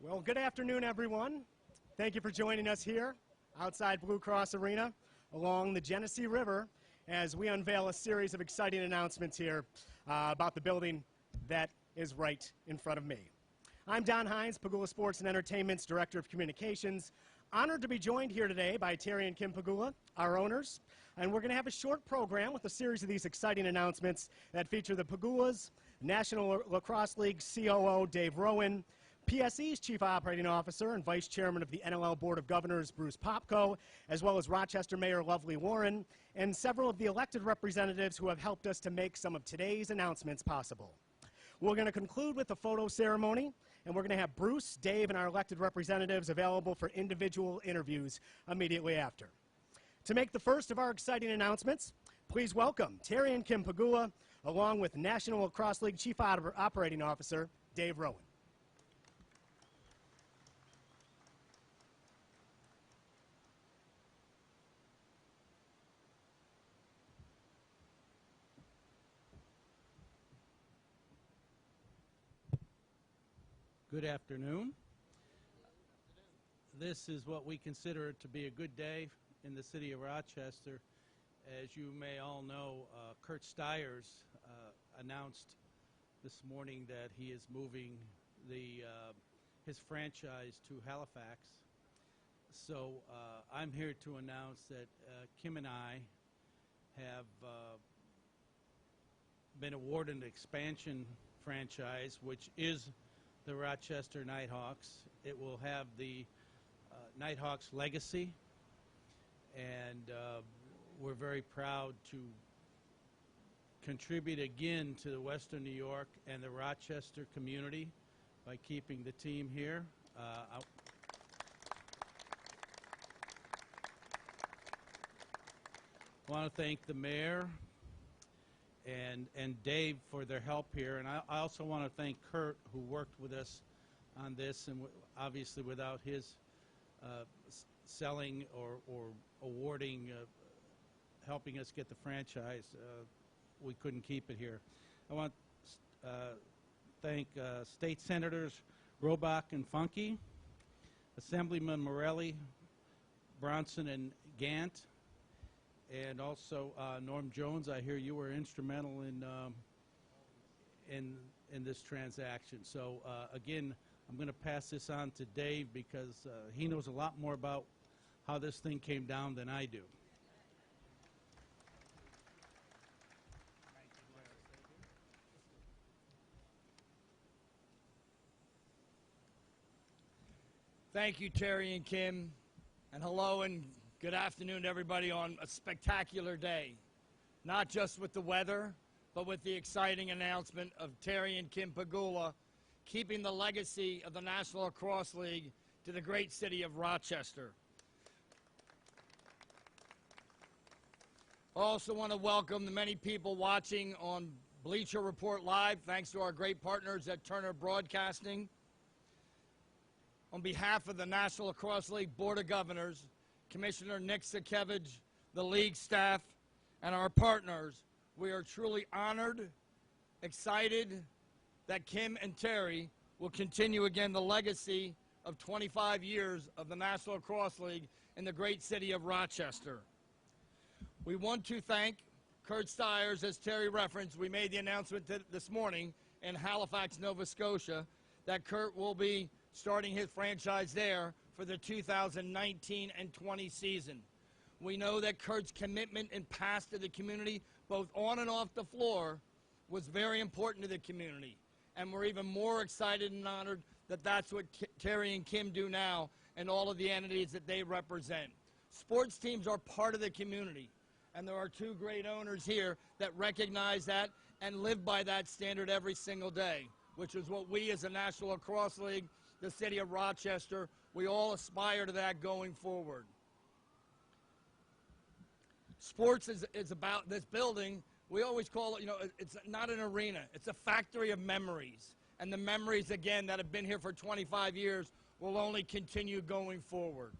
Well, good afternoon, everyone. Thank you for joining us here outside Blue Cross Arena along the Genesee River as we unveil a series of exciting announcements here about the building that is right in front of me. I'm Don Hines, Pegula Sports and Entertainment's Director of Communications. Honored to be joined here today by Terry and Kim Pegula, our owners. And we're going to have a short program with a series of these exciting announcements that feature the Pegulas, National Lacrosse League COO Dave Rowan, PSE's Chief Operating Officer and Vice Chairman of the NLL Board of Governors, Bruce Popko, as well as Rochester Mayor Lovely Warren, and several of the elected representatives who have helped us to make some of today's announcements possible. We're going to conclude with a photo ceremony, and we're going to have Bruce, Dave, and our elected representatives available for individual interviews immediately after. To make the first of our exciting announcements, please welcome Terry and Kim Pegula, along with National Lacrosse League Chief Operating Officer Dave Rowan. Good afternoon. This is what we consider to be a good day in the city of Rochester. As you may all know, Kurt Stiers announced this morning that he is moving his franchise to Halifax. So I'm here to announce that Kim and I have been awarded an expansion franchise, which is the Rochester Knighthawks. It will have the Knighthawks legacy, and we're very proud to contribute again to the Western New York and the Rochester community by keeping the team here. I want to thank the mayor and Dave for their help here, and I also want to thank Kurt, who worked with us on this, and obviously without his selling or awarding, helping us get the franchise, we couldn't keep it here. I want to thank State Senators Robach and Funke, Assemblyman Morelli, Bronson and Gant, and also Norm Jones. I hear you were instrumental in this transaction. So again, I'm going to pass this on to Dave because he knows a lot more about how this thing came down than I do. Thank you, Terry and Kim, and hello and good afternoon to everybody on a spectacular day, not just with the weather, but with the exciting announcement of Terry and Kim Pegula keeping the legacy of the National Lacrosse League to the great city of Rochester. I also want to welcome the many people watching on Bleacher Report Live, thanks to our great partners at Turner Broadcasting. On behalf of the National Lacrosse League Board of Governors, Commissioner Nick Sakevich, the league staff, and our partners, we are truly honored, excited that Kim and Terry will continue again the legacy of 25 years of the National Lacrosse League in the great city of Rochester. We want to thank Kurt Stiers, as Terry referenced. We made the announcement this morning in Halifax, Nova Scotia, that Kurt will be starting his franchise there for the 2019 and 20 season. We know that Kurt's commitment and past to the community, both on and off the floor, was very important to the community. And we're even more excited and honored that that's what Terry and Kim do now and all of the entities that they represent. Sports teams are part of the community, and there are two great owners here that recognize that and live by that standard every single day, which is what we as a National Lacrosse League, the city of Rochester, we all aspire to that going forward. Sports is about this building. We always call it, it's not an arena. It's a factory of memories. And the memories, again, that have been here for 25 years will only continue going forward.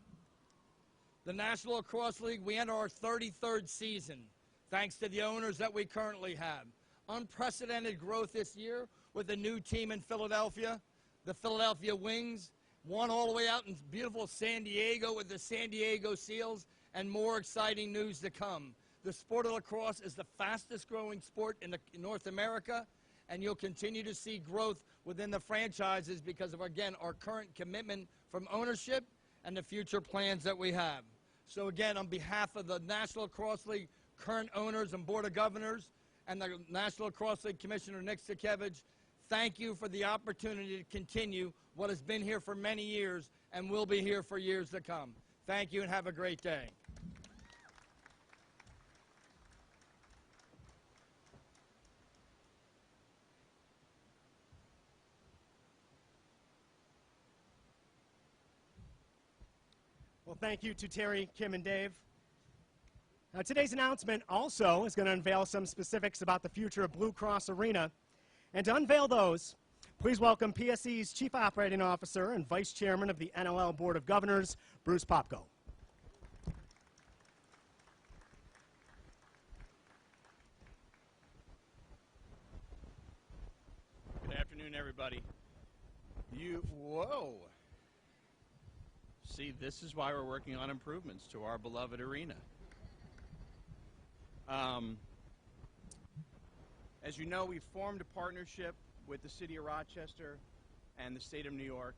The National Lacrosse League, we enter our 33rd season, thanks to the owners that we currently have. Unprecedented growth this year with a new team in Philadelphia, the Philadelphia Wings, one all the way out in beautiful San Diego with the San Diego Seals, and more exciting news to come. The sport of lacrosse is the fastest growing sport in North America, and you'll continue to see growth within the franchises because of, again, our current commitment from ownership and the future plans that we have. So again, on behalf of the National Lacrosse League current owners and Board of Governors and the National Lacrosse League Commissioner Nick Sikiewicz, thank you for the opportunity to continue what has been here for many years and will be here for years to come. Thank you and have a great day. Well, thank you to Terry, Kim, and Dave. Now, today's announcement also is going to unveil some specifics about the future of Blue Cross Arena. And to unveil those, please welcome PSE's Chief Operating Officer and Vice Chairman of the NLL Board of Governors, Bruce Popko. Good afternoon, everybody. Whoa. See, this is why we're working on improvements to our beloved arena. As you know, we've formed a partnership with the City of Rochester and the State of New York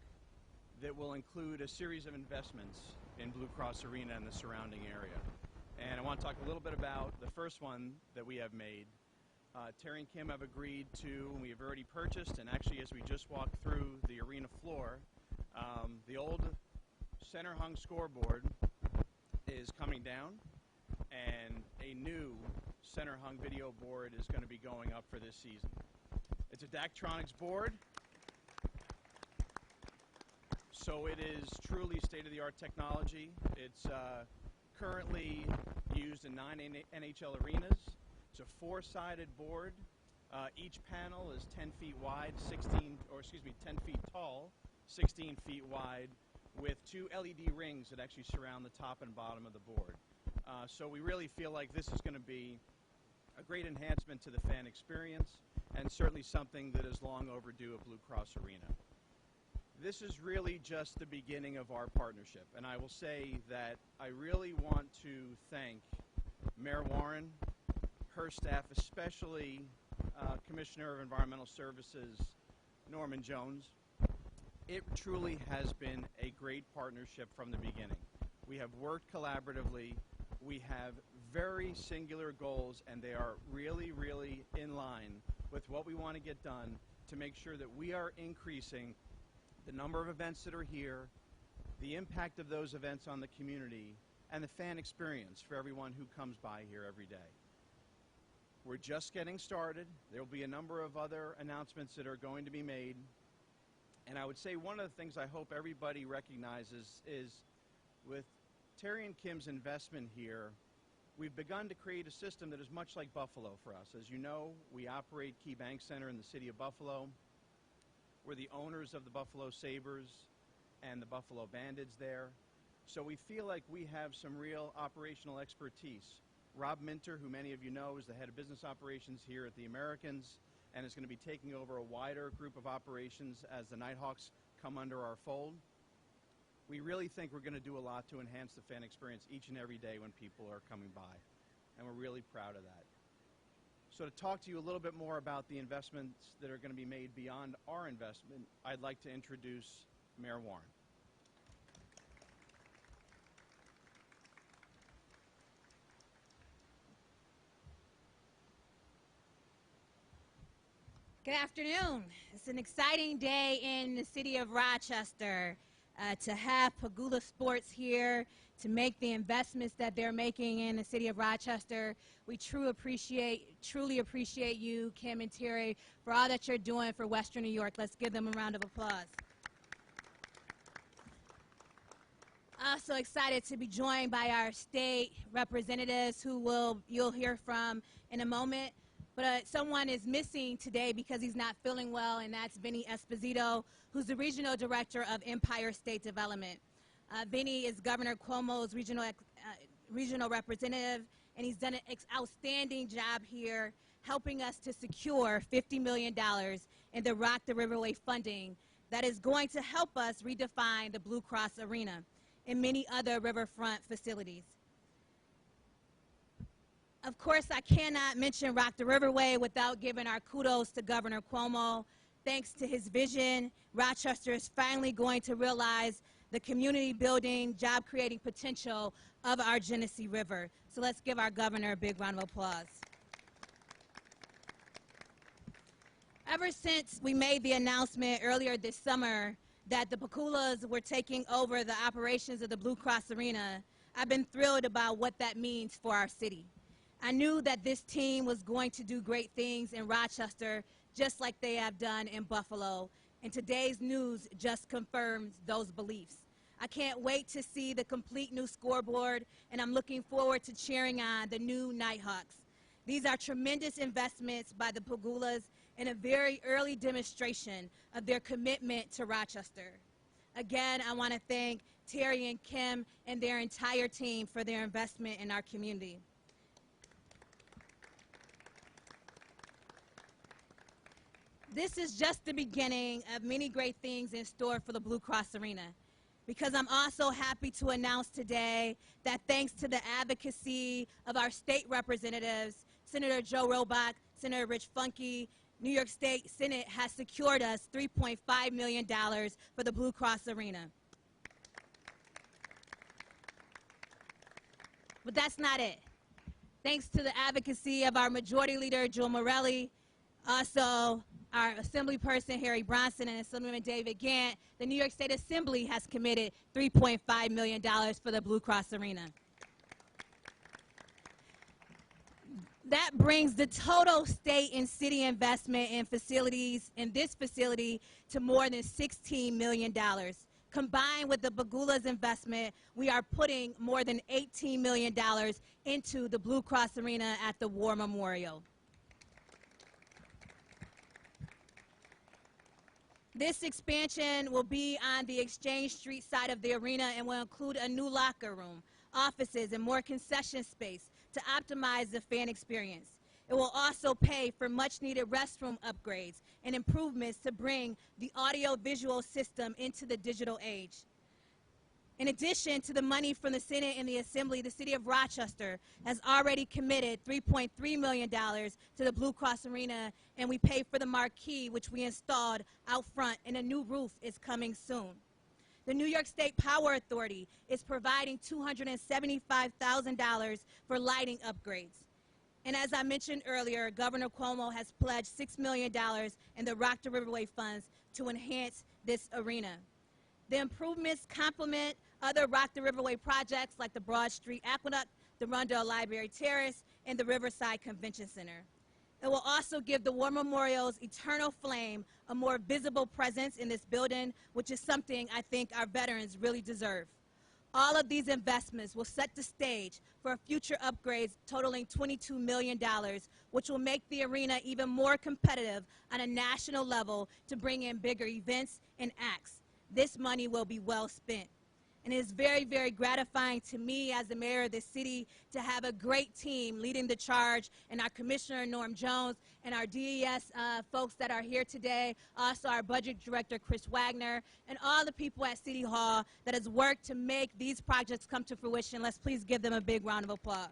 that will include a series of investments in Blue Cross Arena and the surrounding area. And I want to talk a little bit about the first one that we have made. Terry and Kim have agreed to, and we have already purchased, and actually as we just walked through the arena floor, the old center hung scoreboard is coming down, and a new center hung video board is going to be going up for this season. It's a Daktronics board, so it is truly state-of-the-art technology. It's currently used in 9 NHL arenas. It's a 4-sided board. Each panel is 10 feet wide, 10 feet tall, 16 feet wide, with 2 LED rings that actually surround the top and bottom of the board. So we really feel like this is going to be a great enhancement to the fan experience and certainly something that is long overdue at Blue Cross Arena. This is really just the beginning of our partnership, and I will say that I really want to thank Mayor Warren, her staff, especially Commissioner of Environmental Services, Norman Jones. It truly has been a great partnership from the beginning. We have worked collaboratively. We have very singular goals, and they are really, really in line with what we want to get done to make sure that we are increasing the number of events that are here, the impact of those events on the community, and the fan experience for everyone who comes by here every day. We're just getting started. There will be a number of other announcements that are going to be made. And I would say one of the things I hope everybody recognizes is with Terry and Kim's investment here, we've begun to create a system that is much like Buffalo for us. As you know, we operate Key Bank Center in the city of Buffalo. We're the owners of the Buffalo Sabres and the Buffalo Bandits there. So we feel like we have some real operational expertise. Rob Minter, who many of you know, is the head of business operations here at the Americans and is going to be taking over a wider group of operations as the Knighthawks come under our fold. We really think we're going to do a lot to enhance the fan experience each and every day when people are coming by, and we're really proud of that. So to talk to you a little bit more about the investments that are going to be made beyond our investment, I'd like to introduce Mayor Warren. Good afternoon. It's an exciting day in the city of Rochester to have Pegula Sports here, to make the investments that they're making in the city of Rochester. We truly appreciate you, Kim and Terry, for all that you're doing for Western New York. Let's give them a round of applause. Also excited to be joined by our state representatives who you'll hear from in a moment. But someone is missing today because he's not feeling well, and that's Vinny Esposito, who's the Regional Director of Empire State Development. Vinny is Governor Cuomo's regional representative, and he's done an outstanding job here helping us to secure $50 million in the Rock the Riverway funding that is going to help us redefine the Blue Cross Arena and many other riverfront facilities. Of course, I cannot mention Rock the Riverway without giving our kudos to Governor Cuomo. Thanks to his vision, Rochester is finally going to realize the community building, job creating potential of our Genesee River. So let's give our governor a big round of applause. Ever since we made the announcement earlier this summer that the Pegulas were taking over the operations of the Blue Cross Arena, I've been thrilled about what that means for our city. I knew that this team was going to do great things in Rochester, just like they have done in Buffalo, and today's news just confirms those beliefs. I can't wait to see the complete new scoreboard, and I'm looking forward to cheering on the new Knighthawks. These are tremendous investments by the Pegulas and a very early demonstration of their commitment to Rochester. Again, I want to thank Terry and Kim and their entire team for their investment in our community. This is just the beginning of many great things in store for the Blue Cross Arena, because I'm also happy to announce today that thanks to the advocacy of our state representatives, Senator Joe Robach, Senator Rich Funke, New York State Senate has secured us $3.5 million for the Blue Cross Arena. But that's not it. Thanks to the advocacy of our Majority Leader, Joe Morelli, also our Assemblyperson, Harry Bronson, and Assemblyman David Gant, the New York State Assembly has committed $3.5 million for the Blue Cross Arena. That brings the total state and city investment in facilities, in this facility, to more than $16 million. Combined with the Pegulas investment, we are putting more than $18 million into the Blue Cross Arena at the War Memorial. This expansion will be on the Exchange Street side of the arena and will include a new locker room, offices, and more concession space to optimize the fan experience. It will also pay for much-needed restroom upgrades and improvements to bring the audio-visual system into the digital age. In addition to the money from the Senate and the Assembly, the City of Rochester has already committed $3.3 million to the Blue Cross Arena, and we paid for the marquee, which we installed out front, and a new roof is coming soon. The New York State Power Authority is providing $275,000 for lighting upgrades. And as I mentioned earlier, Governor Cuomo has pledged $6 million in the Rock the Riverway funds to enhance this arena. The improvements complement other Rock the Riverway projects like the Broad Street Aqueduct, the Rundle Library Terrace, and the Riverside Convention Center. It will also give the War Memorial's eternal flame a more visible presence in this building, which is something I think our veterans really deserve. All of these investments will set the stage for future upgrades totaling $22 million, which will make the arena even more competitive on a national level to bring in bigger events and acts. This money will be well spent. And it is very, very gratifying to me as the mayor of this city to have a great team leading the charge, and our Commissioner, Norm Jones, and our DES folks that are here today, also our Budget Director, Chris Wagner, and all the people at City Hall that has worked to make these projects come to fruition. Let's please give them a big round of applause.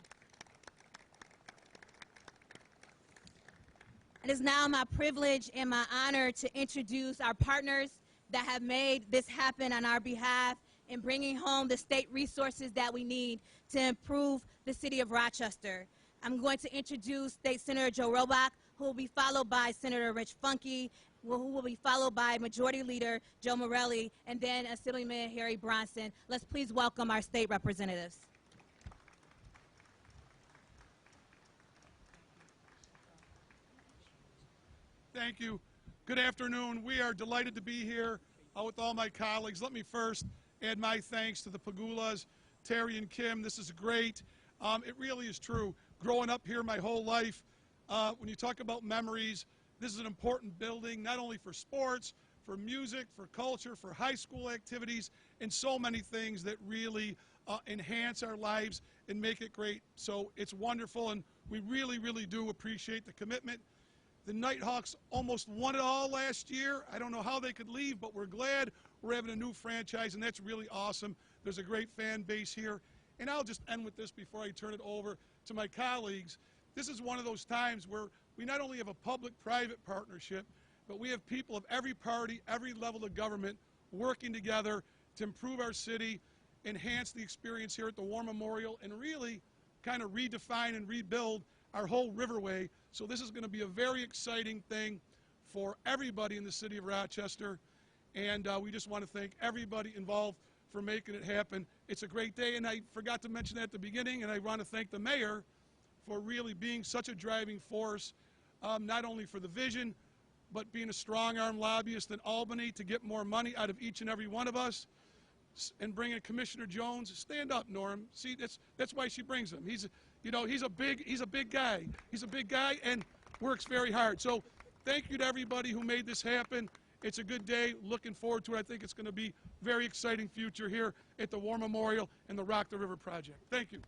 It is now my privilege and my honor to introduce our partners that have made this happen on our behalf in bringing home the state resources that we need to improve the city of Rochester. I'm going to introduce State Senator Joe Robach, who will be followed by Senator Rich Funke, who will be followed by Majority Leader Joe Morelli, and then Assemblyman Harry Bronson. Let's please welcome our state representatives. Thank you. Good afternoon. We are delighted to be here with all my colleagues. Let me first add my thanks to the Pegulas, Terry and Kim. This is great. It really is true. Growing up here my whole life, when you talk about memories, this is an important building, not only for sports, for music, for culture, for high school activities, and so many things that really enhance our lives and make it great. So it's wonderful, and we really, really do appreciate the commitment The Knighthawks almost won it all last year. I don't know how they could leave, but we're glad we're having a new franchise, and that's really awesome. There's a great fan base here. And I'll just end with this before I turn it over to my colleagues. This is one of those times where we not only have a public-private partnership, but we have people of every party, every level of government working together to improve our city, enhance the experience here at the War Memorial, and really kind of redefine and rebuild our whole riverway. So this is going to be a very exciting thing for everybody in the city of Rochester, and we just want to thank everybody involved for making it happen. It's a great day, and I forgot to mention that at the beginning, and I want to thank the mayor for really being such a driving force, not only for the vision, but being a strong-arm lobbyist in Albany to get more money out of each and every one of us, and bringing Commissioner Jones. Stand up, Norm. See, that's why she brings him. He's a big guy. He's a big guy and works very hard. So thank you to everybody who made this happen. It's a good day. Looking forward to it. I think it's going to be a very exciting future here at the War Memorial and the Rock the River Project. Thank you.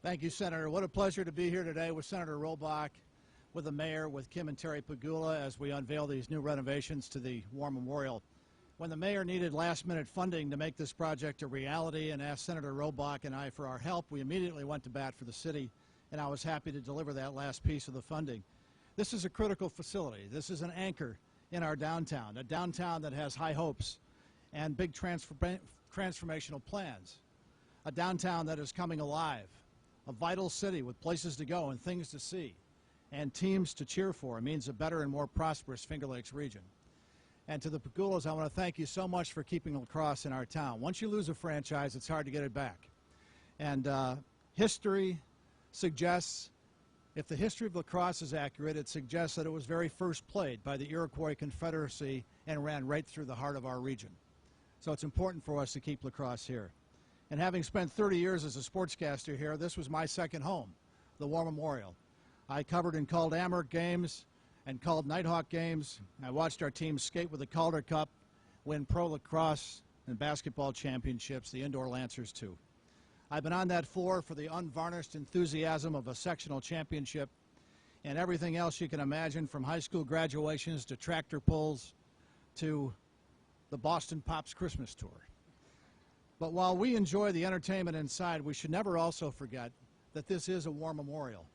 Thank you, Senator. What a pleasure to be here today with Senator Robach, with the mayor, with Kim and Terry Pegula as we unveil these new renovations to the War Memorial. When the mayor needed last-minute funding to make this project a reality and asked Senator Robach and I for our help, we immediately went to bat for the city, and I was happy to deliver that last piece of the funding. This is a critical facility. This is an anchor in our downtown, a downtown that has high hopes and big transformational plans, a downtown that is coming alive, a vital city with places to go and things to see and teams to cheer for. It means a better and more prosperous Finger Lakes region. And to the Pegulas, I want to thank you so much for keeping lacrosse in our town. Once you lose a franchise, it's hard to get it back. And history suggests, if the history of lacrosse is accurate, it suggests that it was very first played by the Iroquois Confederacy and ran right through the heart of our region. So it's important for us to keep lacrosse here. And having spent 30 years as a sportscaster here, this was my second home, the War Memorial. I covered and called Amherst games and called Nighthawk games. I watched our team skate with the Calder Cup, win pro lacrosse and basketball championships, the indoor Lancers too. I've been on that floor for the unvarnished enthusiasm of a sectional championship and everything else you can imagine, from high school graduations to tractor pulls to the Boston Pops Christmas tour. But while we enjoy the entertainment inside, we should never also forget that this is a war memorial,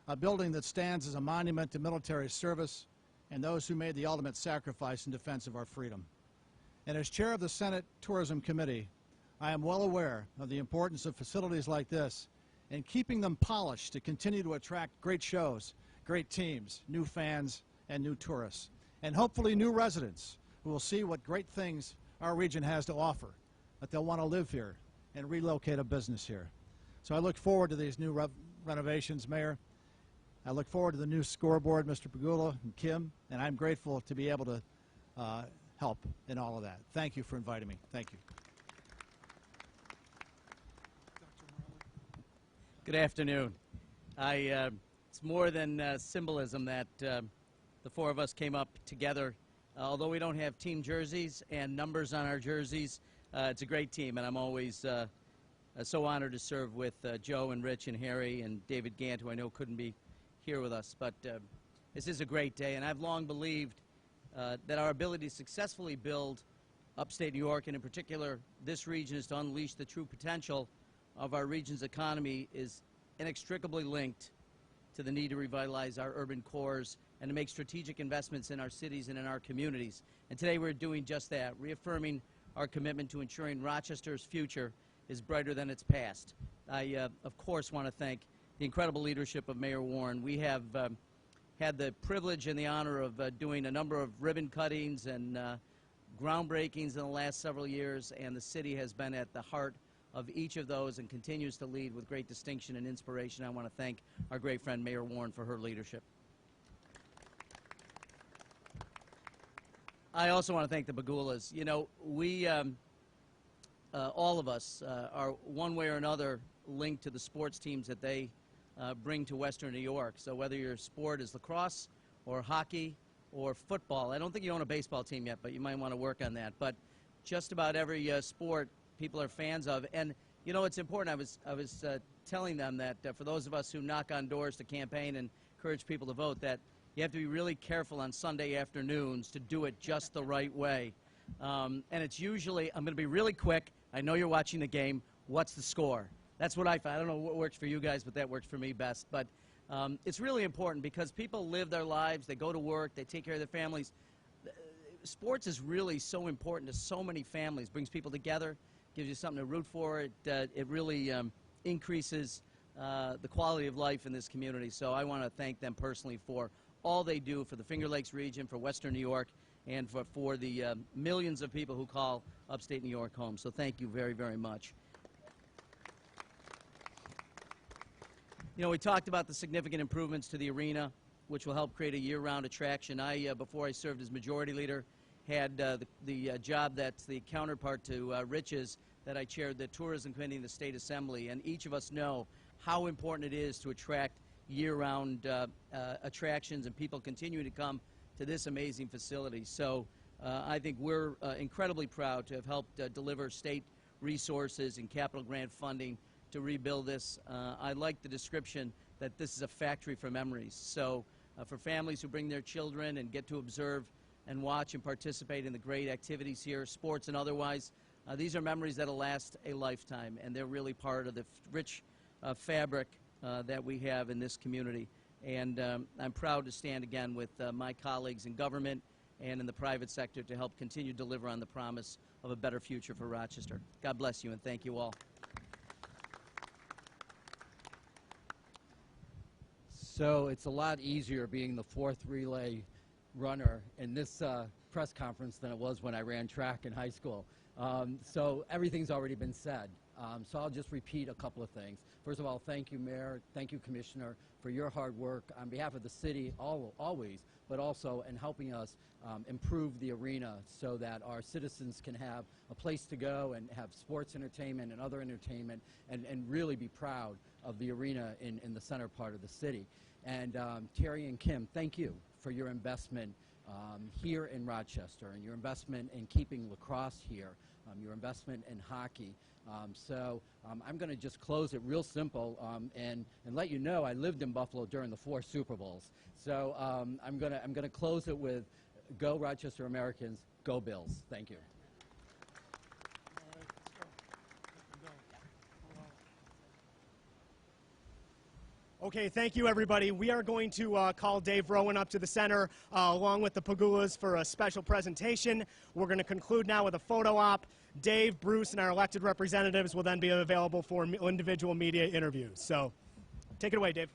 a building that stands as a monument to military service and those who made the ultimate sacrifice in defense of our freedom. And as chair of the Senate Tourism Committee, I am well aware of the importance of facilities like this and keeping them polished to continue to attract great shows, great teams, new fans, and new tourists, and hopefully new residents who will see what great things our region has to offer, that they'll want to live here and relocate a business here. So I look forward to these new renovations, Mayor. I look forward to the new scoreboard, Mr. Pegula and Kim, and I'm grateful to be able to help in all of that. Thank you for inviting me. Thank you. Good afternoon. It's more than symbolism that the four of us came up together. Although we don't have team jerseys and numbers on our jerseys, it's a great team, and I'm always so honored to serve with Joe and Rich and Harry and David Gant, who I know couldn't be here with us. But this is a great day, and I've long believed that our ability to successfully build upstate New York, and in particular this region, is to unleash the true potential of our region's economy is inextricably linked to the need to revitalize our urban cores and to make strategic investments in our cities and in our communities. And today we're doing just that, reaffirming our commitment to ensuring Rochester's future is brighter than its past. I, of course, want to thank the incredible leadership of Mayor Warren. We have had the privilege and the honor of doing a number of ribbon cuttings and groundbreakings in the last several years, and the city has been at the heart of each of those and continues to lead with great distinction and inspiration. I want to thank our great friend Mayor Warren for her leadership. I also want to thank the Pegulas. You know, we, all of us, are one way or another linked to the sports teams that they bring to Western New York. So whether your sport is lacrosse or hockey or football, I don't think you own a baseball team yet, but you might want to work on that. But just about every sport people are fans of. And, you know, it's important. I was telling them that for those of us who knock on doors to campaign and encourage people to vote, that you have to be really careful on Sunday afternoons to do it just the right way. And it's usually, I'm going to be really quick. I know you're watching the game. What's the score? That's what I find. I don't know what works for you guys, but that works for me best. But it's really important because people live their lives. They go to work. They take care of their families. Sports is really so important to so many families. Brings people together, gives you something to root for. It really increases the quality of life in this community. So I want to thank them personally for all they do for the Finger Lakes region, for Western New York, and for the millions of people who call upstate New York home. So thank you very, very much. You know, we talked about the significant improvements to the arena, which will help create a year-round attraction. Before I served as majority leader, had the job that's the counterpart to Rich's, that I chaired the Tourism Committee in the State Assembly. And each of us know how important it is to attract year-round attractions and people continue to come to this amazing facility. So I think we're incredibly proud to have helped deliver state resources and capital grant funding to rebuild this. I like the description that this is a factory for memories. So for families who bring their children and get to observe and watch and participate in the great activities here, sports and otherwise, these are memories that'll last a lifetime, and they're really part of the rich fabric that we have in this community. And I'm proud to stand again with my colleagues in government and in the private sector to help continue to deliver on the promise of a better future for Rochester. God bless you, and thank you all. So it's a lot easier being the fourth relay runner in this press conference than it was when I ran track in high school. So everything's already been said. So I'll just repeat a couple of things. First of all, thank you, Mayor, thank you, Commissioner, for your hard work on behalf of the city always, but also in helping us improve the arena so that our citizens can have a place to go and have sports entertainment and other entertainment and really be proud of the arena in the center part of the city. And Terry and Kim, thank you for your investment here in Rochester and your investment in keeping lacrosse here, your investment in hockey. So I'm going to just close it real simple and let you know I lived in Buffalo during the 4 Super Bowls. So I'm going to close it with go Rochester Americans, go Bills. Thank you. Okay, thank you, everybody. We are going to call Dave Rowan up to the center along with the Pegulas for a special presentation. We're going to conclude now with a photo op. Dave, Bruce, and our elected representatives will then be available for individual media interviews. So take it away, Dave.